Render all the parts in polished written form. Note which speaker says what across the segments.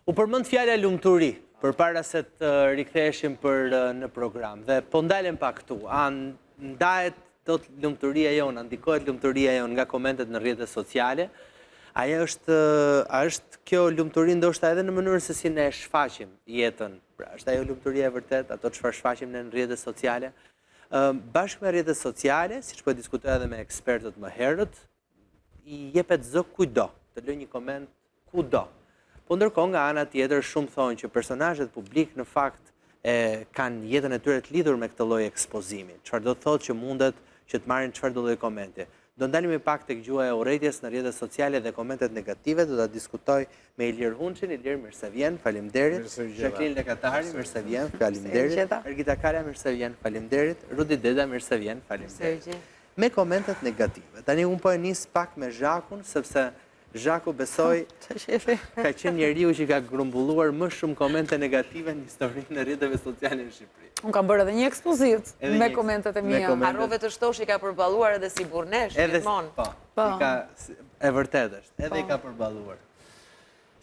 Speaker 1: U përmend fjala lumturi përpara se të riktheheshim në program. Dhe po ndalem pak këtu. A ndahet dot lumturia jon, ndikohet lumturia jon nga komentet në rrjetet sociale? A është kjo lumturi ndoshta edhe në mënyrën se si ne shfaqim jetën? Pra, është ajo lumturia e vërtet, ato çfarë shfaqim në rrjetet sociale? Bashkë me rrjetet sociale, siç po diskutoj edhe me ekspertët më herët, i jepet zë kujdo, të lë një koment kudo. Po ndërkohë nga ana tjetër shumë thonë që personazhet publik në fakt kanë jetën e tyre të lidhur me këtë lloj ekspozimi. Çfarë do të thotë që mundet që të marrin çfarë do lloj komente. Do ndalemi pak tek gjuha e urrëties në rrjetet sociale dhe komentet negative, do ta diskutoj me Ilir Hunçin. Ilir, mirë se vjen, faleminderit. Jacqueline Lekatari, mirë se vjen, faleminderit. Ergita Kala, mirë se vjen, faleminderit. Rudi Deda, mirë se vjen, faleminderit. Me komentet negative. Tani unë po e nis pak me Zhakun, sepse Zhaku besoj ka qenë njeriu që ka grumbulluar më shumë komente negative në historinë e rrjeteve sociale në Shqipëri.
Speaker 2: Unë kam bërë edhe një ekspozit me komentet e mia.
Speaker 3: Harrove të shtosh i ka përballuar edhe si burnesh, gjithmonë.
Speaker 1: Po, e vërtet është, edhe i ka përballuar.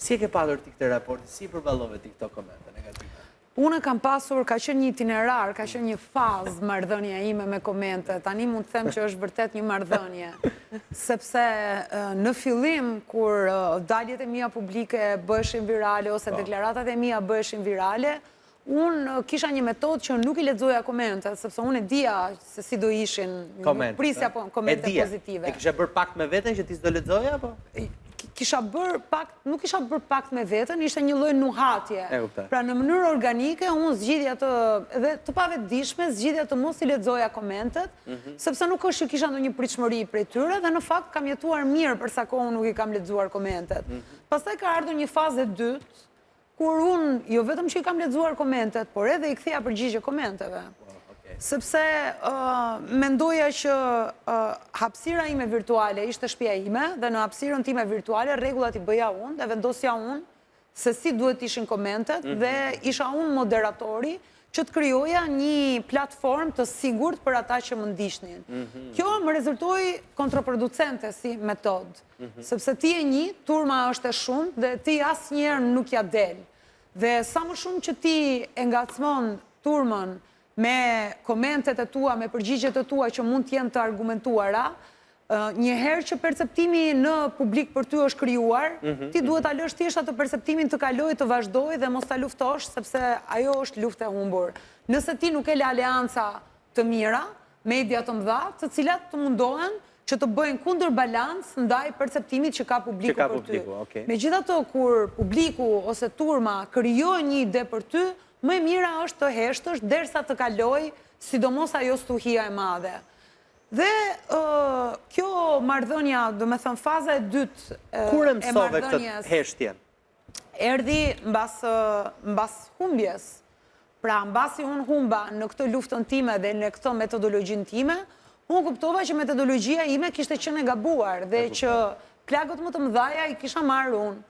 Speaker 1: Si e ke padur ti këtë raporti, si përballove ti këto komente negative?
Speaker 2: Unë kam pasur, ka qenë një itinerar, ka qenë një fazë marrëdhënia ime me komente. Tani mund të them që është vërtet një marrëdhënie. Sepse në fillim, kur daljet e mia publike bëheshin virale, ose deklaratat e mia bëheshin virale, unë kisha një metodë që nuk i lexoja komentet, sepse unë e dija se si do ishin, nuk prisja komente pozitive.
Speaker 1: E kisha bërë pakt me veten që ti s'do lexoja, apo?
Speaker 2: Kisha bërë pakt, nuk kisha bërë pakt me veten, ishte një lloj nuhatje. Pra në mënyrë organike, unë zgjidhja të, edhe të pavetdijshme, zgjidhja të mos i lexoja komentet, sepse nuk është që kisha ndonjë pritshmëri prej tyre, dhe në fakt kam jetuar mirë për sa kohë nuk i kam lexuar komentet. Pastaj ka ardhur një fazë e dytë, kur unë jo vetëm që i kam lexuar komentet, por edhe i kthea përgjigje komenteve. Sepse mendoja që hapësira ime virtuale ishte shtëpia ime, dhe në hapësirën time virtuale rregullat i bëja unë dhe vendosja unë se si duhet ishin komentet, dhe isha unë moderatori që të krijoja një platformë të sigurt për ata që më ndiqnin. Kjo më rezultoi kontraproducente si metodë, sepse ti e një, turma është e shumtë dhe ti asnjëherë nuk ja del. Dhe sa më shumë që ti e ngacmon turmën me komentet e tua, me përgjigjet e tua që mund të jenë të argumentuara, njëherë që perceptimi në publik për ty është krijuar, ti duhet ta lësh thjesht atë perceptimin të kalojë, të vazhdojë dhe mos ta luftosh, sepse ajo është luftë e humbur. Nëse ti nuk ke aleanca të mira, media të mëdha, të cilat të mundohen që të bëjnë kundër balans ndaj perceptimit që ka publiku për ty. Megjithatë, kur publiku ose turma krijon një ide për ty, më e mira është të heshtësh derisa të kaloj, sidomos ajo stuhia e madhe. Dhe kjo marrëdhënia, do me thënë faza e dytë
Speaker 1: kur e mësove këtë heshtjen?
Speaker 2: Erdhi mbas humbjes. Pra, mbasi unë humba në këtë luftën time dhe në këtë metodologjinë time, unë kuptova që metodologjia ime kishte qenë e gabuar dhe që plagët më të mëdhaja i kisha marrë unë.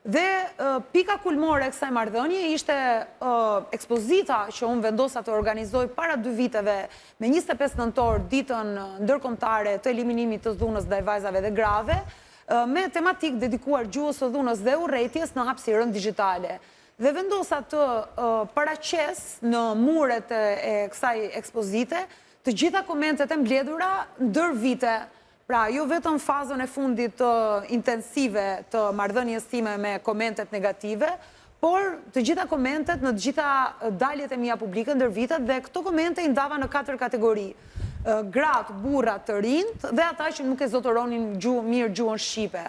Speaker 2: Dhe pika kulmore e kësaj marrëdhënie ishte ekspozita që unë vendosa të organizoj para 2 viteve me 25 nëntor, ditën ndërkombëtare të eliminimit të dhunës ndaj vajzave dhe grave, me tematik dedikuar gjuhës së dhunës dhe urrëties në hapësirën digjitale. Dhe vendosa të paraqes në muret e kësaj ekspozite të gjitha komentet e mbledhura ndër vite. Pra, jo vetëm fazën e fundit të intensive të marrëdhënies time me komentet negative, por të gjitha komentet në të gjitha daljet e mia publike ndër vitet, dhe këto komente i ndava në 4 kategori. Gratë, burrat, të rinjt dhe ata që nuk e zotëronin mirë gjuhën shqipe.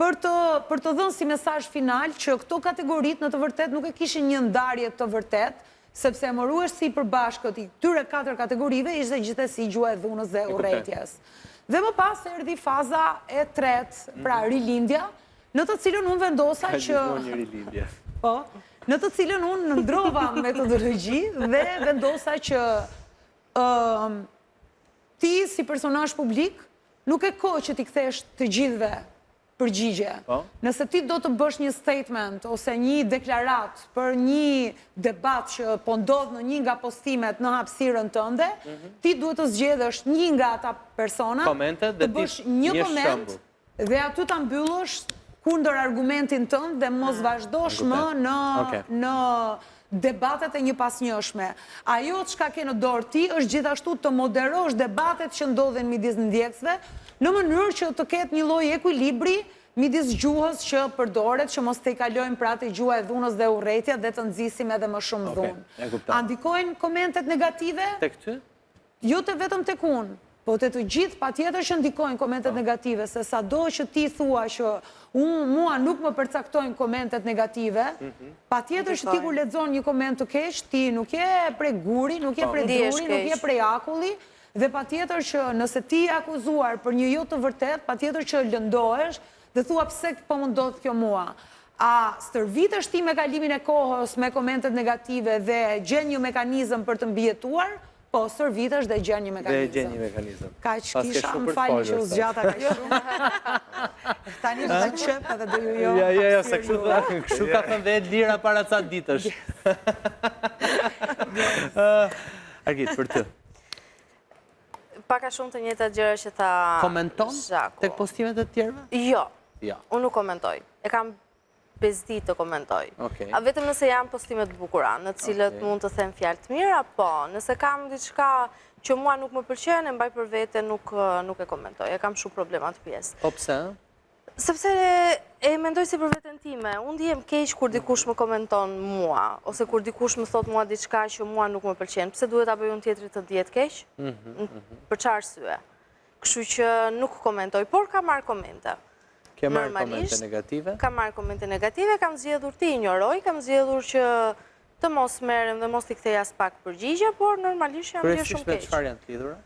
Speaker 2: Për të dhënë si mesazh final që këto kategorit në të vërtet nuk e kishin një ndarje të vërtet, sepse emëruesh si përbashkët i këtyre 4 kategorive ishte gjithsesi gjuha e dhunës dhe urrëties. Dhe më pas erdhi faza e tretë, pra rilindja, në të cilën unë vendosa që... Po, në të cilën unë ndrova metodologji dhe vendosa që ti si personazh publik nuk e ko që ti kthesh të gjithëve përgjigje. Nëse ti do të bësh një statement ose një deklarat për një debat që po ndodh në një nga postimet në hapësirën tënde, ti duhet të zgjedhësh një nga ata persona, të bësh një koment dhe aty ta mbyllësh kundër argumentin tënd dhe mos vazhdosh më në debatet e një pasnjëshme. Ajo çka ke në dorë ti është gjithashtu të moderosh debatet që ndodhen midis ndjekësve në mënyrë që të ketë një lloj ekuilibri midis gjuhës që përdoret, që mos të i kalojmë pra të gjuha e dhunës dhe urrëtia dhe të nxisim edhe më shumë dhunë. A ndikojnë komentet negative?
Speaker 1: Tek ty?
Speaker 2: Jo të vetëm tek unë, po të të gjithë patjetër që ndikojnë komentet negative, se sado që ti thua që mua nuk më përcaktojnë komentet negative, patjetër që ti kur lexon një koment të keq, ti nuk je prej guri, nuk je prej duri, nuk je prej akulli, dhe patjetër që nëse ti je akuzuar për një jo të vërtet, patjetër që lëndohesh dhe thua pse po më ndodh kjo mua. A stërvitesh ti me kalimin e kohës me komentet negative dhe gjen një mekanizëm për të mbijetuar? Po, stërvitesh dhe gjen një mekanizëm. Ka që kisha, më falni që u zgjata ka shumë. Tani më të qëp edhe dhe ju jo.
Speaker 1: Jo, se kështu ka thënë dhe lira para ca ditësh. Argit, për të.
Speaker 4: Paka shumë të njëjta gjëra që tha Zhaku.
Speaker 1: Komenton tek postimet e tjerëve?
Speaker 4: Jo, unë nuk komentoj. E kam bezdit të komentoj. A vetëm nëse janë postimet bukura, në cilët mund të them fjalë të mira, po, nëse kam diçka që mua nuk më pëlqen, e mbaj për vete, nuk e komentoj. E kam shumë problemat pjesë.
Speaker 1: Po pse?
Speaker 4: Sepse e mendoj si për veten time. Unë ndihem keq kur dikush më komenton mua, ose kur dikush më thot mua diçka që mua nuk më pëlqen. Pse duhet ta bëj unë tjetrit të dihet keq? Për çfarë arsye? Kështu që nuk komentoj, por kam marrë komente.
Speaker 1: Ke marrë komente negative?
Speaker 4: Kam marrë komente negative, kam zgjedhur ti injoroj, kam zgjedhur që të mos merrem dhe mos t'i kthej as pak përgjigje, por normalisht jam ndjer shumë keq.
Speaker 1: Kryesisht me çfarë janë të lidhura?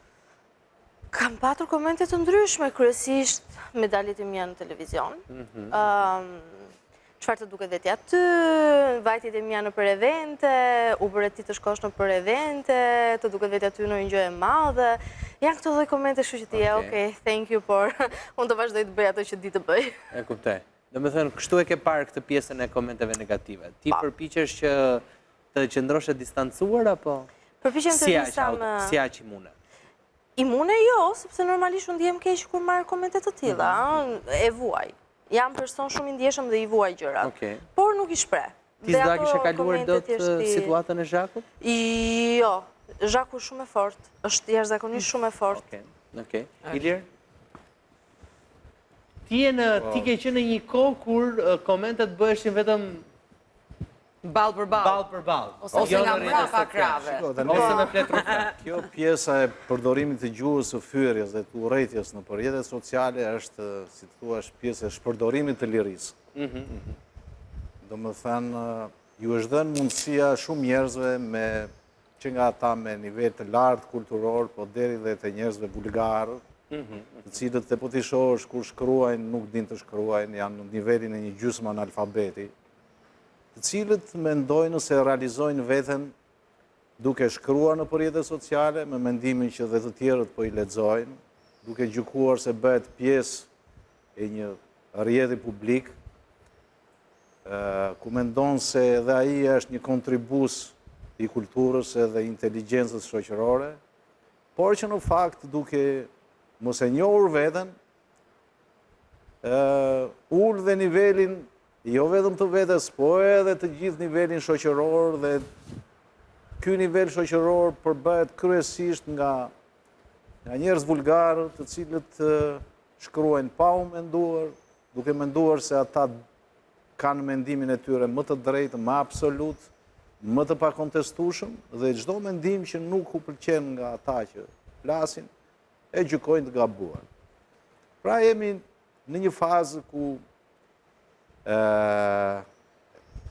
Speaker 4: Kam patur komente të ndryshme, kryesisht me daljet e mia në televizion. Çfarë të duket veti aty, vajtjet e mia në për evente, u bëre ti të shkosh në për evente, të duket veti aty në një gjë e madhe. Janë këto lloj komente, kështu që ti okay, thank you, por unë të vazhdoj të bëj ato që di të bëj.
Speaker 1: E kuptoj. Domethënë, kështu e ke parë këtë pjesën e komenteve negative. Ti përpiqesh që të qëndrosh e distancuar apo?
Speaker 4: Përpiqem të distancoj.
Speaker 1: Si aq imune?
Speaker 4: Imune jo, sepse normalisht unë ndihem keq kur marr komente të tilla, e vuaj. Jam person shumë i ndjeshëm dhe i vuaj gjërat, por nuk i shpreh.
Speaker 1: Ti s'do kishe kaluar dot situatën e Zhakut?
Speaker 4: Jo, Zhaku është shumë e fortë, është jashtëzakonisht shumë e fortë.
Speaker 1: Okej. Ilir? Ti ke qenë në një kohë kur komentet bëheshin vetëm
Speaker 3: ballë për ballë. Ose nga mbrapa krave.
Speaker 1: Ose me fletë.
Speaker 5: Kjo pjesa e përdorimit të gjuhës së fyerjes dhe të urrëties në rrjetet sociale është, si thua, pjesë e shpërdorimit të lirisë. Domethënë, ju është dhënë mundësia shumë njerëzve që nga ata me nivel të lartë kulturor, po deri dhe të njerëzve vulgar, të cilët të po t'i shohësh kur shkruajnë, nuk din të shkruajnë, janë në nivelin e një gjysmë analfabeti, të cilët mendojnë se realizojnë veten duke shkruar në rrjetet sociale, me mendimin që dhe të tjerët po i lexojnë, duke gjykuar se bëhet pjesë e një rrjeti publik, ku mendon se edhe ai është një kontribus i kulturës edhe inteligjencës shoqërore, por që në fakt duke mos e njohur veten, ul dhe nivelin jo vetëm të vetes, po edhe të gjithë nivelin shoqëror, dhe ky nivel shoqëror përbëhet kryesisht nga njerëz vulgar, të cilët shkruajnë pa u menduar, duke menduar se ata kanë mendimin e tyre më të drejtë, më absolut, më të pakontestueshëm, dhe çdo mendim që nuk u pëlqen nga ata që flasin, e gjykojnë të gabuar. Pra jemi në një fazë ku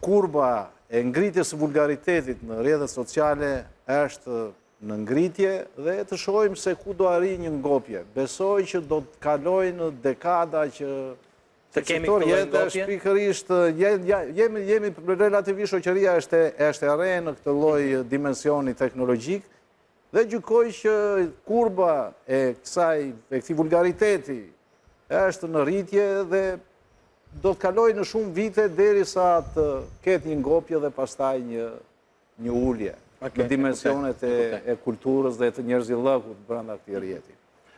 Speaker 5: kurba e ngritjes së vulgaritetit në rrjetet sociale është në ngritje, dhe të shohim se ku do arrijë një ngopje. Besoj që do të kalojë në dekada që
Speaker 1: të kemi këtë ngopje.
Speaker 5: Pikërisht jemi relativisht, shoqëria është e re në këtë lloj dimensioni teknologjik, dhe gjykoj që kurba e këtij vulgariteti është në rritje dhe do të kaloj në shumë vite derisa të ketë një ngopje dhe pastaj një ulje në dimensionet e kulturës dhe të njerëzillëkut brenda këtij rrjeti.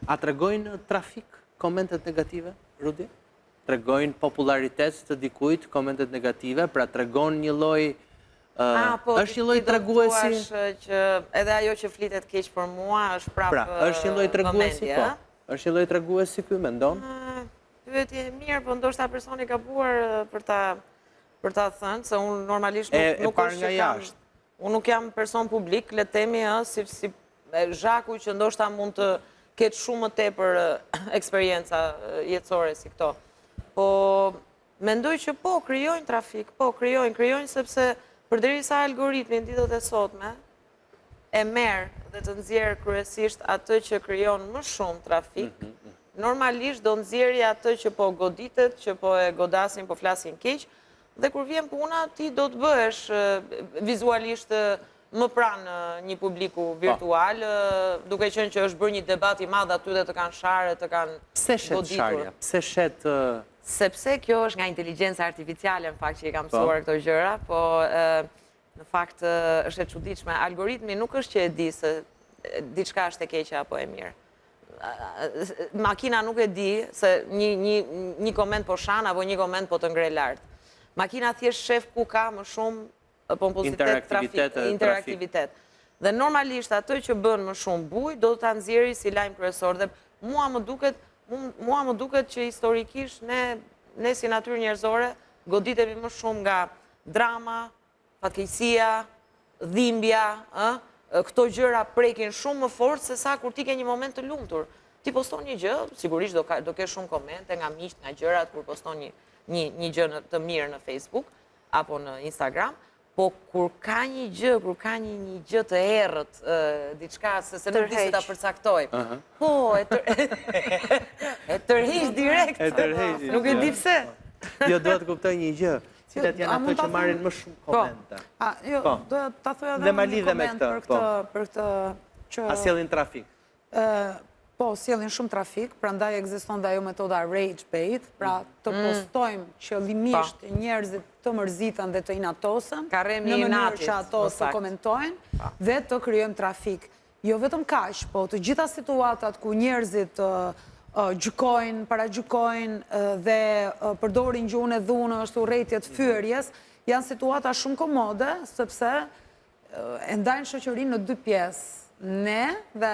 Speaker 1: A tregojnë trafik komentet negative, Rudi? tregojnë popularitet të dikujt, komentet negative, pra tregon një lloj është një lloj treguesi
Speaker 3: që edhe ajo që flitet keq për mua është prapë
Speaker 1: pra, është një lloj treguesi, po. Është një lloj treguesi ky mendon?
Speaker 3: Pyetje e mirë, po ndoshta personi ka gabuar për ta thënë, se unë normalisht nuk është që kam. Unë nuk jam person publik, le themi si Zhaku që ndoshta mund të ketë shumë më tepër eksperjenca jetësore si këto. Po mendoj që po krijojnë trafik, po krijojnë sepse përderisa algoritmi në ditët e sotme e merr dhe të nxjerr kryesisht atë që krijon më shumë trafik, normalisht do nxjerrë atë që po goditet, që po e godasin, po flasin keq, dhe kur vjen puna ti do të bëhesh vizualisht më pranë një publiku virtual, duke qenë që është bërë një debat i madh aty dhe të kanë sharë, të kanë goditur.
Speaker 1: Pse shet sharja? Pse shet
Speaker 3: sepse kjo është nga inteligjenca artificiale në fakt që i kam mësuar këto gjëra, po në fakt është e çuditshme. Algoritmi nuk është që e di se diçka është e keqe apo e mirë. Makina nuk e di se një koment po shan apo një koment po të ngre lart. Makina thjesht shef ku ka më shumë pompozitet, trafik, interaktivitet. Dhe normalisht atë që bën më shumë buj do ta nxjerrë si lajm kryesor dhe mua më duket që historikisht ne si natyrë njerëzore goditemi më shumë nga drama, fatkeqësia, dhimbja, këto gjëra prekin shumë më fort se sa kur ti ke një moment të lumtur. Ti poston një gjë, sigurisht do ke shumë komente nga miqt, nga gjërat kur poston një gjë të mirë në Facebook apo në Instagram, po kur ka një gjë të errët, diçka se nuk di se ta përcaktoj. Po, e tërheq direkt. Nuk e di pse.
Speaker 1: Jo, do të kuptoj një gjë. Cilat janë ato që marrin më shumë komenta?
Speaker 2: Jo, do ta thoja edhe një koment për këtë që
Speaker 1: a sjellin trafik?
Speaker 2: Po, sjellin shumë trafik, prandaj ekziston dhe ajo metoda rage bait, pra të postojmë qëllimisht njerëzit të mërziten dhe të inatosen, në mënyrë që ato të komentojnë dhe të krijojmë trafik. Jo vetëm kaq, po të gjitha situatat ku njerëzit gjykojnë, paragjykojnë dhe përdorin gjuhën e dhunës, urrëtiet fyerjes, janë situata shumë komode, sepse e ndajnë shoqërinë në dy pjesë. Ne dhe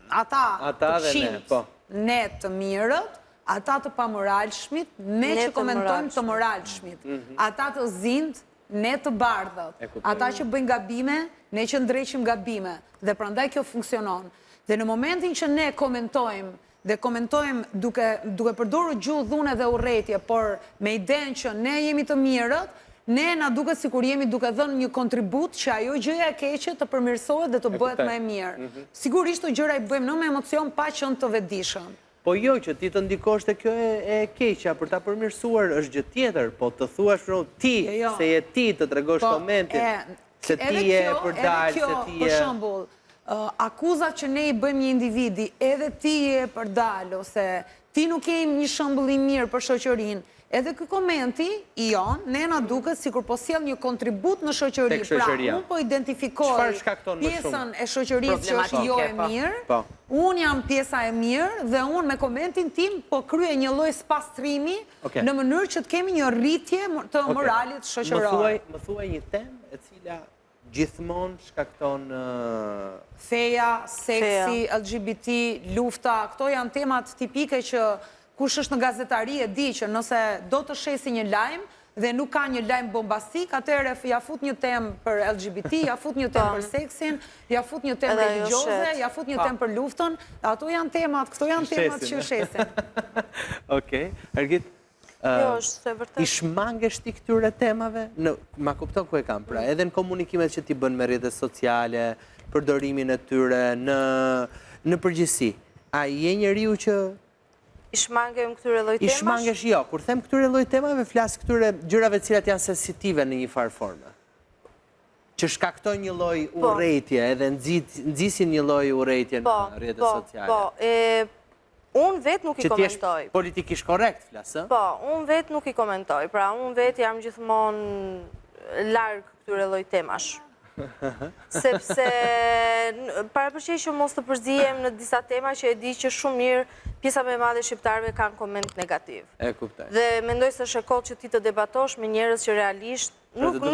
Speaker 2: ata të qimt, ne të mirët, ata të pamoralshmit, ne që komentojmë të moralshmit, ata të zind, ne të bardhët, ata që bëjnë gabime, ne që ndreqim gabime, dhe prandaj kjo funksionon. Dhe në momentin që ne komentojmë duke përdorur gjuhë dhune dhe urrëtie, por me idenë që ne jemi të mirët, ne na duket sikur jemi duke dhënë një kontribut që ajo gjëja e keqe të përmirësohet dhe të bëhet më e mirë. Sigurisht të gjëra i bëjmë në me emocion pa qenë të vetëdijshëm.
Speaker 1: Po jo, që ti të ndikosh te kjo e keqja për ta përmirësuar është gjë tjetër, po të thuash ti se je ti të tregosh komentin, se ti je për dalë, se ti je.
Speaker 2: Për shembull, akuzat që ne i bëjmë një individi, edhe ti je për dalë ose ti nuk je një shembull i mirë për shoqërinë. Edhe ky komenti i jon, ne na duket sikur po sjell një kontribut në shoqëri. Pra, unë po identifikoj pjesën e shoqërisë që është jo e mirë, unë jam pjesa e mirë dhe unë me komentin tim po kryej një lloj spastrimi në mënyrë që të kemi një rritje të moralit shoqëror.
Speaker 1: Më thuaj një temë e cila gjithmonë shkakton
Speaker 2: feja, seksi, LGBT, lufta, këto janë temat tipike që kush është në gazetari e di që nëse do të shesi një lajm dhe nuk ka një lajm bombastik, atëherë ja fut një temë për LGBT, ja fut një temë për seksin, ja fut një temë religioze, ja fut një temë për luftën. Ato janë temat, këto janë temat që shesin.
Speaker 1: Okej, Ergit, i shmangesh ti këtyre temave? Ma kupton ku e kam, pra, edhe në komunikimet që ti bën me rrjetet sociale, përdorimin e tyre, në përgjithësi, a je njeriu që
Speaker 4: I shmangem këtyre lloj temash?
Speaker 1: I shmangesh jo, kur them këtyre lloj temave, flas këtyre gjërave cilat janë sensitive në një farë forme. Që shkaktojnë një lloj urrëtie, edhe nxisin një lloj urrëtie në rrjetet sociale.
Speaker 4: Po, unë vetë nuk i komentoj.
Speaker 1: Që ti politikisht korrekt flas, ë?
Speaker 4: Po, unë vetë nuk i komentoj. Pra, unë vetë jam gjithmonë larg këtyre lloj temash. Sepse parapërshej që mos të përzihem në disa tema që e di që shumë mirë pjesa me madhe shqiptarëve kanë koment negativ.
Speaker 1: E kuptaj.
Speaker 4: Dhe mendoj se është e kohë që ti të debatosh me njerëz që realisht nuk do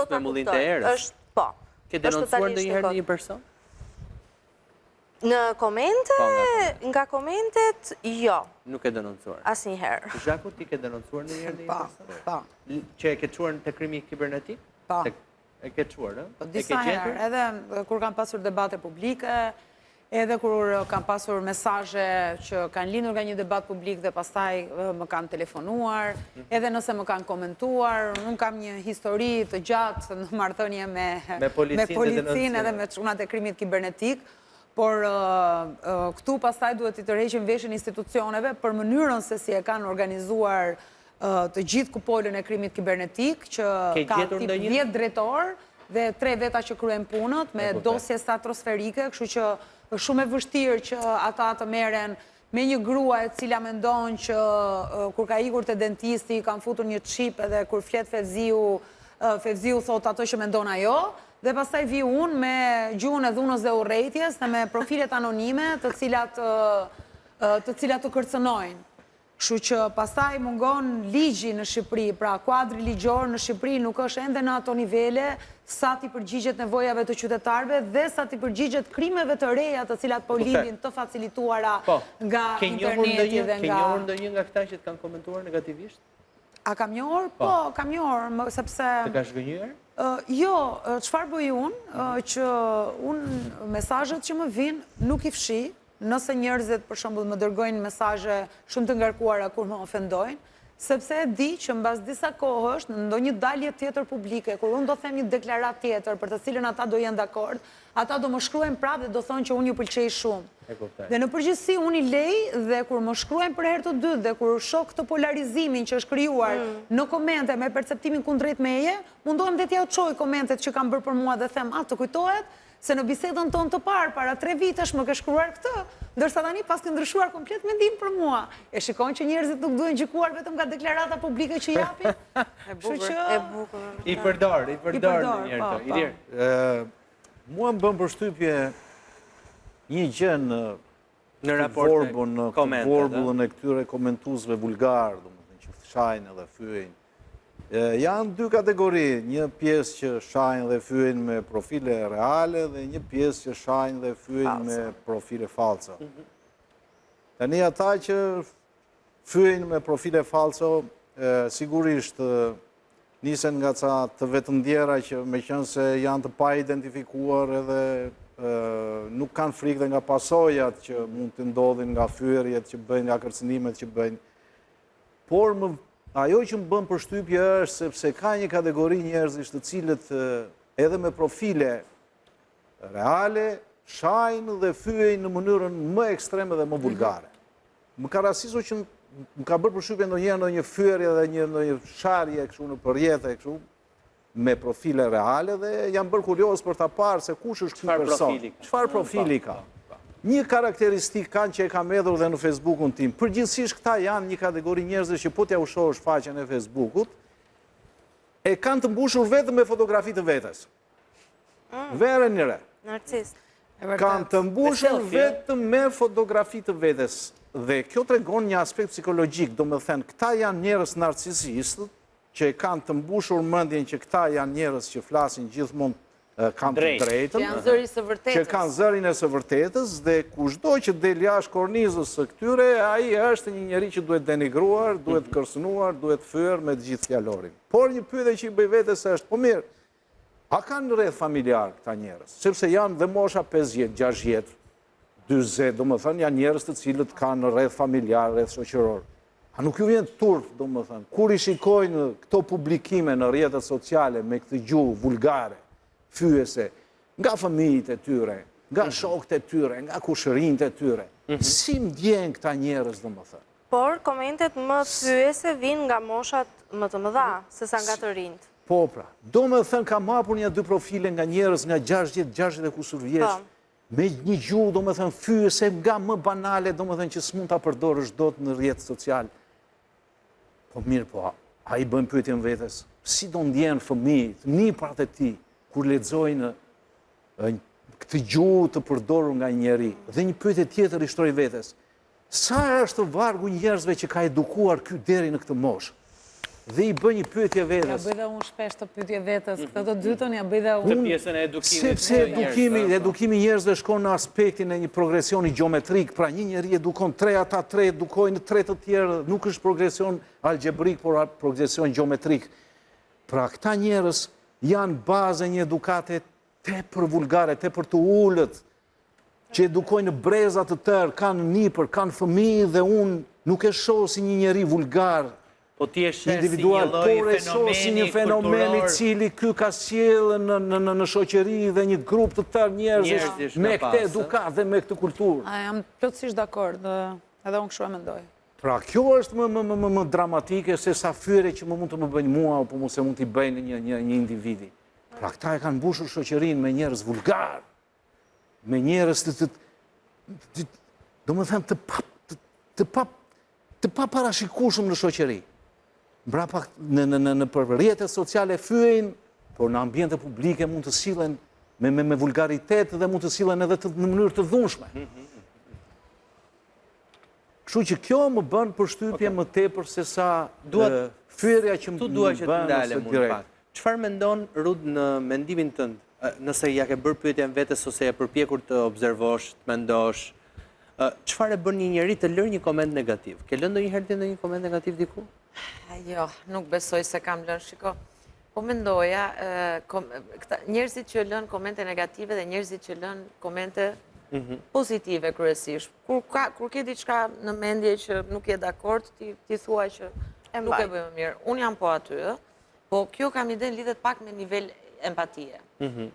Speaker 4: ta kuptojnë. Është po.
Speaker 1: Ke denoncuar ndonjëherë një person?
Speaker 4: Në komente, nga komentet, jo.
Speaker 1: Nuk e denoncuar.
Speaker 4: Asnjëherë.
Speaker 1: Zhaku, ti ke denoncuar ndonjëherë një person?
Speaker 2: Po.
Speaker 1: Që e ke çuar te krimi kibernetik?
Speaker 2: Po.
Speaker 1: E ke çuar, ë?
Speaker 2: Disa herë, edhe kur kanë pasur debate publike, edhe kur kanë pasur mesazhe që kanë lindur nga një debat publik dhe pastaj më kanë telefonuar, edhe nëse më kanë komentuar, unë kam një histori të gjatë në marrëdhënie me policinë edhe me çunat e krimit kibernetik, por këtu pastaj duhet i tërheqim veshin institucioneve për mënyrën se si e kanë organizuar të gjithë kupolën e krimit kibernetik, që ka tip 10 drejtor dhe 3 veta që kryen punët me dosje stratosferike, kështu që është shumë e vështirë që ata të merren me një grua e cila mendon që kur ka ikur te dentisti kanë futur një çip edhe kur flet Fevziu thot ato që mendon ajo, dhe pastaj vi unë me gjuhën e dhunës dhe urrëties dhe me profilet anonime të cilat të kërcënojnë. Kështu që pastaj mungon ligji në Shqipëri, pra kuadri ligjor në Shqipëri nuk është ende në ato nivele sa ti përgjigjet nevojave të qytetarëve dhe sa ti përgjigjet krimeve të reja të cilat po lindin të facilituara nga interneti dhe nga...
Speaker 1: Ke njohur ndonjë nga këta që të kanë komentuar negativisht?
Speaker 2: A kam njohur? Po, kam njohur, sepse...
Speaker 1: Të ka shgënjur?
Speaker 2: Jo, çfarë bëj unë, që unë mesazhet që më vinë nuk i fshi. Nëse njerëzit, për shembull, më dërgojnë mesazhe shumë të ngarkuara kur më ofendojnë, sepse e di që mbas disa kohësh, në ndonjë dalje tjetër publike, kur unë do them një deklaratë tjetër për të cilën ata do jenë dakord, ata do më shkruajnë prapë dhe do thonë që unë ju pëlqej shumë. Dhe në përgjithësi unë i lej dhe kur më shkruajnë për herë të dytë dhe kur shoh këtë polarizimin që është krijuar në komente me perceptimin kundrejt meje, mundohem dhe t'ja çoj komentet që kanë bërë për mua dhe them, të kujtohet se në bisedën tonë të parë, para 3 vitesh më ke shkruar këtë, ndërsa tani pas ke ndryshuar komplet mendim për mua. E shikon që njerëzit nuk duhen gjykuar vetëm nga deklarata publike që japin.
Speaker 3: E bukur.
Speaker 1: I përdor në njerë të. Ilir.
Speaker 5: Mua më bën përshtypje një gjë në vorbullën e këtyre komentuesve vulgar, domethënë që shajnë edhe fyejnë. Janë 2 kategori, një pjesë që shajnë dhe fyejnë me profile reale dhe një pjesë që shajnë dhe fyejnë me profile falsa. Tani ata që fyejnë me profile falsa, sigurisht nisen nga ca të vetëndjera që me qenë se janë të pa identifikuar edhe nuk kanë frikë dhe nga pasojat që mund të ndodhin nga fyerjet që bëjnë, nga kërcënimet që bëjnë. Por ajo që më bën përshtypje është sepse ka një kategori njerëzish të cilët edhe me profile reale shajnë dhe fyejnë në mënyrën më ekstreme dhe më vulgare. Më ka rastisur që më ka bërë përshtypje ndonjëherë në një fyerje dhe në një sharje kështu në përjethe kështu me profile reale dhe jam bërë kurioz për ta parë se kush është ky person. Çfarë profili ka? Një karakteristik kanë që e kam hedhur dhe në Facebookun tim. Përgjithsisht këta janë një kategori njerëzish që po t'ja ushosh faqen e Facebookut, e kanë të mbushur vetëm me fotografi të vetes. Vere njëre.
Speaker 4: Narcist.
Speaker 5: Kanë të mbushur vetëm me fotografi të vetes. Dhe kjo tregon një aspekt psikologjik, do me thënë, këta janë njerëz narcisistë, që e kanë të mbushur mendjen që këta janë njerëz që flasin gjithmonë kanë të drejtën, që kanë zërin e së vërtetës dhe kushdo që del jashtë kornizës së këtyre, ai është një njeri që duhet denigruar, duhet kërcënuar, duhet fyer me të gjithë fjalorin. Por një pyetje që i bëj vetes është, po mirë, a kanë rreth familjar këta njerëz? Sepse janë dhe mosha 50, 60, 40, domethënë janë njerëz të cilët kanë rreth familjar, rreth shoqëror. A nuk ju vjen turp, domethënë, kur i shikojnë këto publikime në rrjetet sociale me këtë gjuhë vulgare, fyese, nga fëmijët e tyre, nga shokët e tyre, nga kushërinjtë e tyre. Si ndjen këta njerëz, domethënë?
Speaker 4: Por komentet më fyese vinë nga moshat më të mëdha, sesa nga të rinjt.
Speaker 5: Po pra, domethënë kam hapur një 2 profile nga njerëz nga 60 e kusur vjeç, me një gjuhë, domethënë fyese, nga më banale, domethënë që s'mund ta përdorësh dot në rrjet social. Po mirë, po, a i bën pyetjen vetes, si do ndjen fëmijët, niprat e tij, kur lexojnë këtë gjuhë të përdorur nga njeri. Dhe një pyetje tjetër i shtroi vetes. sa është vargu njerëzve që ka edukuar ky deri në këtë moshë. Dhe I bë një pyetje vetes.
Speaker 2: Ja bëj dhe unë shpesh të pyetje vetës, këtë të dytën ja bëj dhe unë.
Speaker 1: Të pjesën e edukimit.
Speaker 5: Sepse edukimi i njerëzve shkon në aspektin e një progresioni gjeometrik, pra një njeri edukon 3, ata 3 edukojnë 3 të tjerë, nuk është progresion algebrik, por progresion gjeometrik. Pra këta njerëz janë bazë një edukate tepër vulgare, tepër të ullët, që edukojnë breza të tërë, kanë nipër, kanë fëmijë dhe unë nuk e shoh si një njeri vulgar,
Speaker 1: po ti e sheh
Speaker 5: individual, por e shoh si një fenomen I cili ky ka sjellë në shoqëri dhe një grup të tërë njerëzish me këtë edukat dhe me këtë kulturë.
Speaker 2: Jam plotësisht dakord, edhe unë kështu e mendoj.
Speaker 5: Pra kjo është më dramatike se sa fyre që më mund të më bëjnë mua apo se mund t'i bëjnë një individi. Pra këta e kanë mbushur shoqërinë me njerëz vulgar, me njerëz do më thënë të pa parashikueshëm në shoqëri. Mbrapa në rrjetet sociale fyejnë, por në ambiente publike mund të sillen me vulgaritet dhe mund të sillen edhe në mënyrë të dhunshme. Kështu që kjo më bën përshtypje më tepër se sa fyerja që më bën ose direkt.
Speaker 1: Çfarë mendon Rud në mendimin tënd, nëse ja ke bërë pyetjen vetes ose e përpjekur të observosh, të mendosh, çfarë bën një njeri të lërë një koment negativ? Ke lënë ndonjëherë ti ndonjë koment negativ diku?
Speaker 3: Jo, nuk besoj se kam lënë, shiko. Po mendoja, njerëzit që lënë komente negative dhe njerëzit që lënë komente pozitive kryesisht. Kur ke diçka në mendje që nuk je dakord, ti thua që nuk e bëjmë mirë. Unë jam po aty, po kjo kam iden lidhet pak me nivel empatie.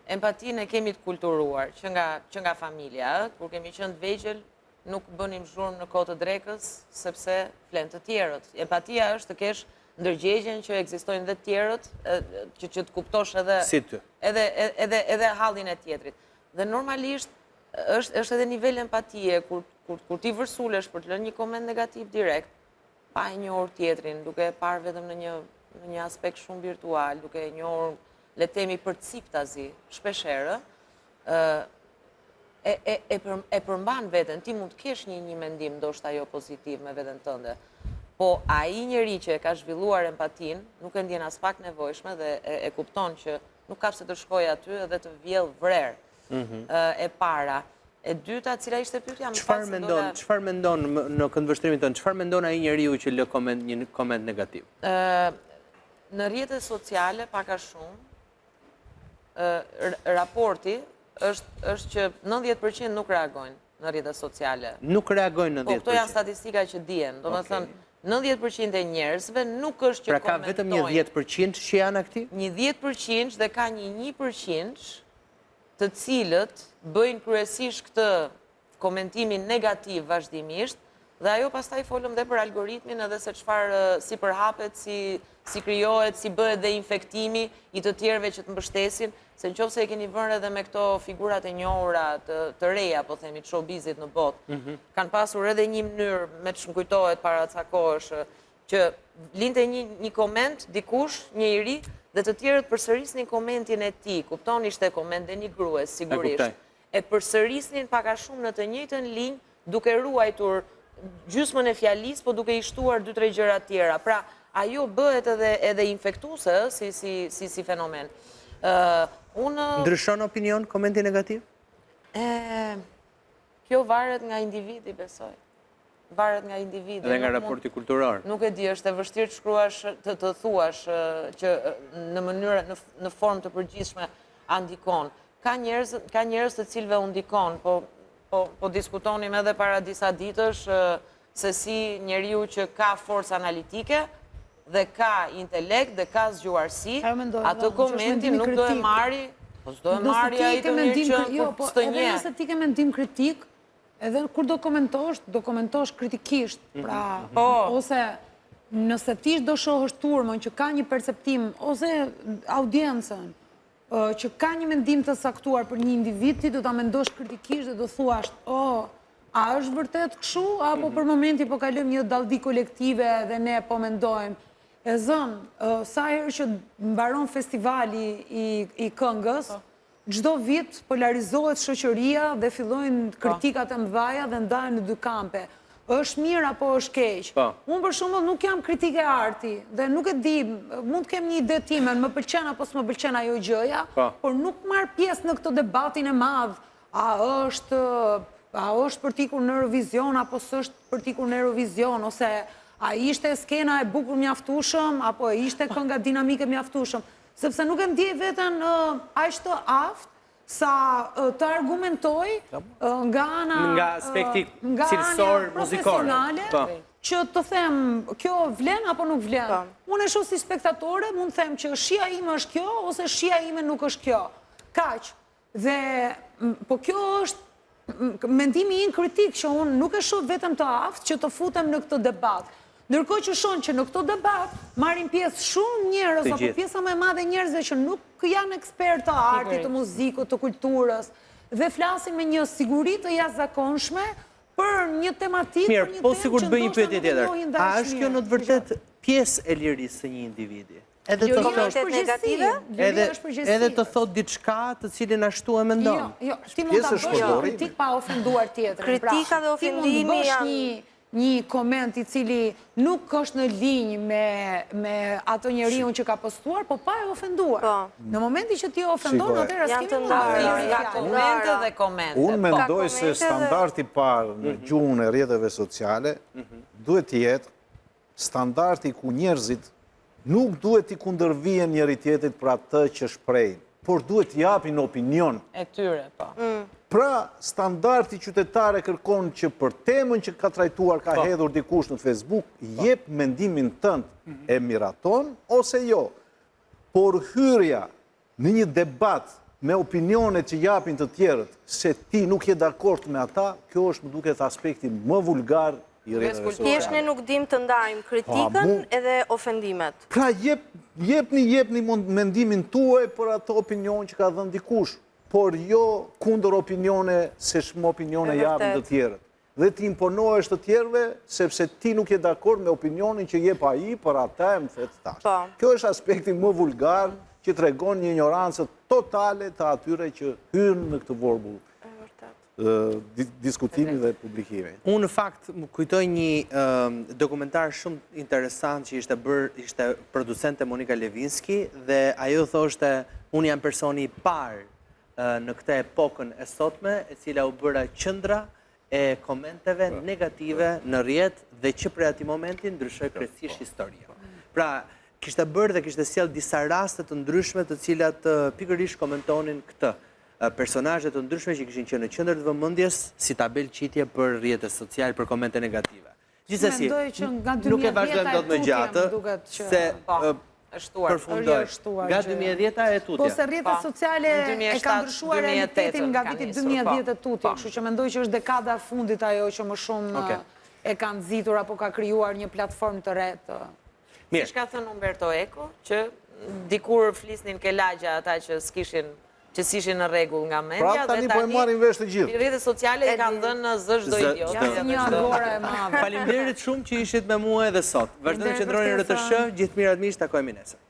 Speaker 3: Empatinë e kemi të kulturuar, që nga familja, kur kemi qenë të vegjël, nuk bënim zhurmë në kohë të drekës, sepse flen të tjerët. Empatia është të kesh ndërgjegjen që ekzistojnë dhe të tjerët, që të kuptosh edhe hallin e tjetrit. Dhe normalisht, është edhe nivel empatie, kur ti vërsulesh për të lënë një koment negativ direkt, pa e njohur tjetrin, duke parë vetëm në një aspekt shumë virtual, duke e njohur, le temi për ciptazi, shpesherë, e përmban veten, ti mund të kesh një mendim ndoshta jo pozitiv me veten tënde, po ai njeri që e ka zhvilluar empatin, nuk e ndjen as pak nevojshme dhe e kupton që nuk ka pse të shkojë aty edhe të vjell vrer. E para. E dyta, cila ishte pyetja?
Speaker 1: Çfarë mendon në këndvështrimin tënd? Çfarë mendon ai njeriu që lë një koment negativ?
Speaker 3: Në rrjetet sociale pak a shumë, raporti është që 90% nuk reagojnë në rrjetet sociale.
Speaker 1: Nuk reagojnë 90%?
Speaker 3: Po, këto janë statistika që dihen. Do të thënë, 90% e njerëzve nuk është që komentojnë.
Speaker 1: Pra ka vetëm një 10% që janë aktiv?
Speaker 3: Një 10% dhe ka një 1% të cilët bëjnë kryesisht këtë komentimin negativ vazhdimisht, dhe ajo pastaj folëm dhe për algoritmin edhe se çfarë si përhapet, si krijohet, si bëhet dhe infektimi i të tjerëve që të mbështesin, se nëse e keni vënë edhe me këto figurat e njohura të reja, po themi, të showbizit në botë, kanë pasur edhe një mënyrë, me që më kujtohet para ca kohësh, që linte një koment dikush, një i ri, dhe të tjerët përsërisnin komentin e tij, kupton, ishte koment dhe një grues, sigurisht. E përsërisnin pak a shumë në të njëjtën linjë, duke ruajtur gjysmën e fjalisë, po duke i shtuar 2-3 gjëra tjera. Pra, ajo bëhet edhe infektuese si fenomen.
Speaker 1: Ndryshon opinion komenti negativ?
Speaker 3: Kjo varet nga individi, besoj. Varet nga individi.
Speaker 1: Edhe nga raporti kulturor.
Speaker 3: Nuk e di, është e vështirë të shkruash, të thuash që në mënyrë, në formë të përgjithshme a ndikon. Ka njerëz të cilëve u ndikon, po diskutonim edhe para disa ditësh se si njeriu që ka forcë analitike dhe ka intelekt dhe ka zgjuarsi, atë komentin nuk do e marri, po s'do e marri ai të mirë që po të
Speaker 2: njeh. Edhe nëse ti ke mendim kritik, edhe kur do komentosh kritikisht, pra, ose nëse ti do shohësh turmën që ka një perceptim, ose audiencën, që ka një mendim të saktuar për një individ, ti do ta mendosh kritikisht dhe do thuash, a është vërtet kështu, apo për momenti po kalojmë një dalldi kolektive dhe ne po mendojmë. E zënë, sa herë që mbaron festivali i këngës, çdo vit polarizohet shoqëria dhe fillojnë kritikat e mëdha dhe ndahen në dy kampe. është mirë apo është keq. Unë për shembull nuk jam kritike arti dhe nuk e di, mund të kem një ide time, më pëlqen apo s'më pëlqen ajo gjëja, por nuk marr pjesë në këtë debatin e madh. A është për t'ikur në Eurovision apo s'është për t'ikur në Eurovision, ose a ishte skena e bukur mjaftueshëm apo ishte kënga dinamike mjaftueshëm, sepse nuk e ndjej veten aq të aftë sa të argumentoj nga
Speaker 1: aspekti cilësor muzikor
Speaker 2: profesionale që të them kjo vlen apo nuk vlen. Unë e shoh si spektatore, mund të them që shija ime është kjo ose shija ime nuk është kjo. Kaq. Dhe po kjo është mendimi im kritik që unë nuk e shoh vetëm të aftë që të futem në këtë debat. Ndërkohë që shoh që në këtë debat marrin pjesë shumë njerëz apo pjesa më e madhe njerëzve që nuk janë ekspertë të artit, të muzikut, të kulturës dhe flasin me një siguri të jashtëzakonshme për një tematikë,
Speaker 1: për një temë. Mirë, po sigurt bëj një pyetje tjetër. A është kjo në të vërtetë pjesë e lirisë së një individi? Edhe të thot diçka të cilin ashtu e mendon.
Speaker 2: Jo, ti mund ta bësh kritik pa ofenduar tjetrin.
Speaker 4: Kritika dhe ofendimi janë
Speaker 2: një koment i cili nuk është në linjë me ato njeriu që ka postuar, po pa e ofenduar. Në momenti që ti e ofendon, atëherë s'kemi
Speaker 3: nga komente dhe komente.
Speaker 5: Unë mendoj se standardi parë në gjuhën e rrjeteve sociale duhet të jetë standardi ku njerëzit nuk duhet t'i kundërvijen njëri tjetrit për atë që shprehin, por duhet t'japin opinion.
Speaker 3: E tyre, po.
Speaker 5: Pra, standardi qytetare kërkon që për temën që ka trajtuar, ka hedhur dikush në Facebook, jep mendimin tënd e miraton ose jo. Por hyrja në një debat me opinionet që japin të tjerët, se ti nuk je dakord me ata, kjo është më duket aspekti më vulgar i rrjeteve sociale.
Speaker 4: Thjesht ne nuk dim të ndajmë kritikën edhe ofendimet.
Speaker 5: Pra, jepni mendimin tuaj për ato opinion që ka dhënë dikush, por jo kundër opinione se shmë opinione japin të tjerët. Dhe ti imponohesh të tjerëve, sepse ti nuk je dakord me opinionin që jep ai për ata e më thetë tash. Kjo është aspekti më vulgar që tregon një ignorancë totale të atyre që hyrën në këtë vorbull diskutimi dhe publikimi.
Speaker 1: Unë në fakt më kujtoj një dokumentar shumë interesant që ishte producente Monika Levinski dhe ajo thoshte, unë jam personi i parë në këtë epokën e sotme, e cila u bëra qendra e komenteve negative në rrjet dhe që prej atij momenti ndryshoi krejtësisht historia. Pra, kishte bërë dhe kishte sjell disa raste të ndryshme të cilat pikërisht komentonin këtë. Personazhe të ndryshme që kishin qenë në qendër të vëmendjes si tabel qitje për rrjetet sociale për komente negative. Gjithsesi, nuk e vazhdojmë dot më gjatë, se përfundoj. Nga 2010-a e tutje.
Speaker 2: Po se rrjetet sociale e kanë ndryshuar realitetin nga viti 2010 e tutje, kështu që mendoj që është dekada e fundit ajo që më shumë e kanë nxitur apo ka krijuar një platformë të re të.
Speaker 3: Siç ka thënë Umberto Eco, që dikur flisnin ke lagja ata që s'ishin në rregull nga media,
Speaker 5: pra tani po e marrin vesh të gjithë.
Speaker 3: Rrjetet sociale i kanë dhënë në zë çdo idiot.
Speaker 2: Janë një agore e madhe.
Speaker 1: Faleminderit shumë që ishit me mua edhe sot. Vazhdojmë të qëndroni në RTSH, gjithë mirat miq, takojmë nesër.